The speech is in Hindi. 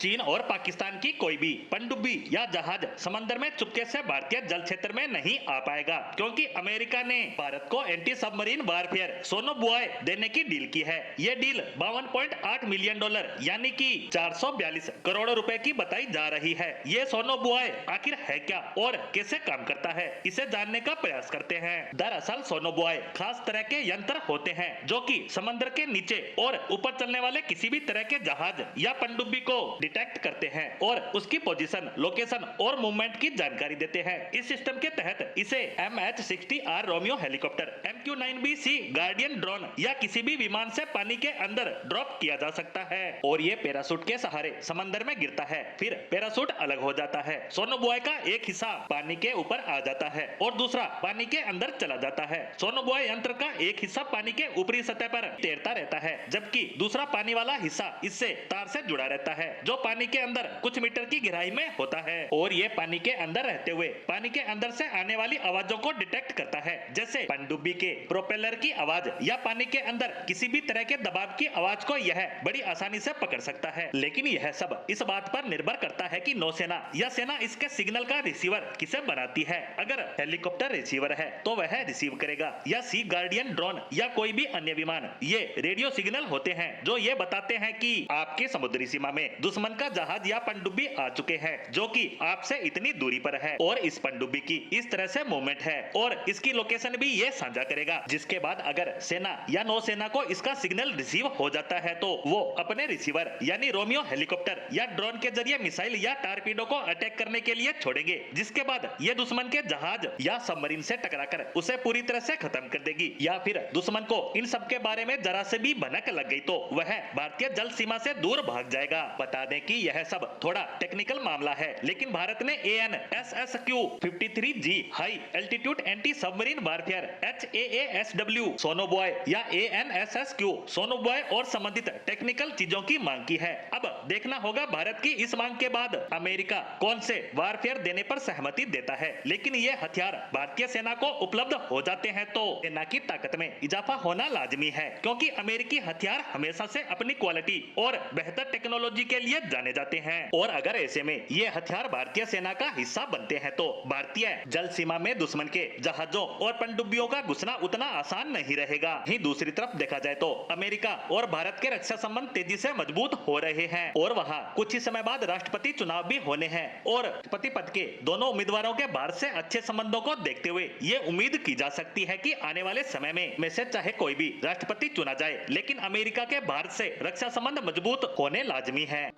चीन और पाकिस्तान की कोई भी पनडुब्बी या जहाज समंदर में चुपके से भारतीय जल क्षेत्र में नहीं आ पाएगा, क्योंकि अमेरिका ने भारत को एंटी सबमरीन वारफेयर सोनोबुआय देने की डील की है। ये डील 52.8 मिलियन डॉलर यानी कि 442 करोड़ रुपए की बताई जा रही है। ये सोनोबुआय आखिर है क्या और कैसे काम करता है, इसे जानने का प्रयास करते हैं। दरअसल सोनोबुआय खास तरह के यंत्र होते हैं जो कि समंदर के नीचे और ऊपर चलने वाले किसी भी तरह के जहाज या पनडुब्बी को डिटेक्ट करते हैं और उसकी पोजीशन, लोकेशन और मूवमेंट की जानकारी देते हैं। इस सिस्टम के तहत इसे MH-60R Romeo helicopter, MQ-9B-C guardian drone या किसी भी विमान से पानी के अंदर ड्रॉप किया जा सकता है और ये पैराशूट के सहारे समंदर में गिरता है। फिर पैराशूट अलग हो जाता है। सोनोबुआय का एक हिस्सा पानी के ऊपर आ जाता है और दूसरा पानी के अंदर चला जाता है। सोनोबुआय यंत्र का एक हिस्सा पानी के ऊपरी सतह पर तैरता रहता है, जबकि दूसरा पानी वाला हिस्सा इससे तार से जुड़ा रहता है जो पानी के अंदर कुछ मीटर की गहराई में होता है और ये पानी के अंदर रहते हुए पानी के अंदर से आने वाली आवाजों को डिटेक्ट करता है, जैसे पनडुब्बी के प्रोपेलर की आवाज या पानी के अंदर किसी भी तरह के दबाव की आवाज को यह बड़ी आसानी से पकड़ सकता है। लेकिन यह सब इस बात पर निर्भर करता है कि नौसेना या सेना इसके सिग्नल का रिसीवर किसे बनाती है। अगर हेलीकॉप्टर रिसीवर है तो वह रिसीव करेगा, या सी गार्डियन ड्रोन या कोई भी अन्य विमान, ये रेडियो सिग्नल होते हैं जो ये बताते हैं कि आपकी समुद्री सीमा में दुश्मन का जहाज या पनडुब्बी आ चुके हैं जो कि आपसे इतनी दूरी पर है और इस पनडुब्बी की इस तरह से मूवमेंट है और इसकी लोकेशन भी ये साझा करेगा। जिसके बाद अगर सेना या नौसेना को इसका सिग्नल रिसीव हो जाता है तो वो अपने रिसीवर यानी रोमियो हेलीकॉप्टर या ड्रोन के जरिए मिसाइल या टारपीडो को अटैक करने के लिए छोड़ेंगे, जिसके बाद ये दुश्मन के जहाज या सबमरीन से टकराकर उसे पूरी तरह से खत्म कर देगी। या फिर दुश्मन को इन सब के बारे में जरा से भी भनक लग गई तो वह भारतीय जल सीमा से दूर भाग जाएगा। बता दें कि यह सब थोड़ा टेक्निकल मामला है, लेकिन भारत ने ANSSQ-53G high altitude anti submarine warfare HAASW सोनोबुआय या ANSSQ सोनोबुआय और संबंधित टेक्निकल चीजों की मांग की है। अब देखना होगा भारत की इस मांग के बाद अमेरिका कौन से वारफेयर देने पर सहमति देता है। लेकिन ये हथियार भारतीय सेना को उपलब्ध हो जाते हैं तो सेना की ताकत में इजाफा होना लाजमी है, क्योंकि अमेरिकी हथियार हमेशा से अपनी क्वालिटी और बेहतर टेक्नोलॉजी के लिए जाने जाते हैं और अगर ऐसे में ये हथियार भारतीय सेना का हिस्सा बनते हैं तो भारतीय जल सीमा में दुश्मन के जहाजों और पनडुब्बियों का घुसना उतना आसान नहीं रहेगा। ही दूसरी तरफ देखा जाए तो अमेरिका और भारत के रक्षा संबंध तेजी से मजबूत हो रहे हैं और वहाँ कुछ ही समय बाद राष्ट्रपति चुनाव भी होने हैं और राष्ट्रपति पद के दोनों उम्मीदवारों के भारत से अच्छे संबंधों को देखते हुए ये उम्मीद की जा सकती है कि आने वाले समय में से चाहे कोई भी राष्ट्रपति चुना जाए, लेकिन अमेरिका के भारत से रक्षा संबंध मजबूत होने लाजमी है।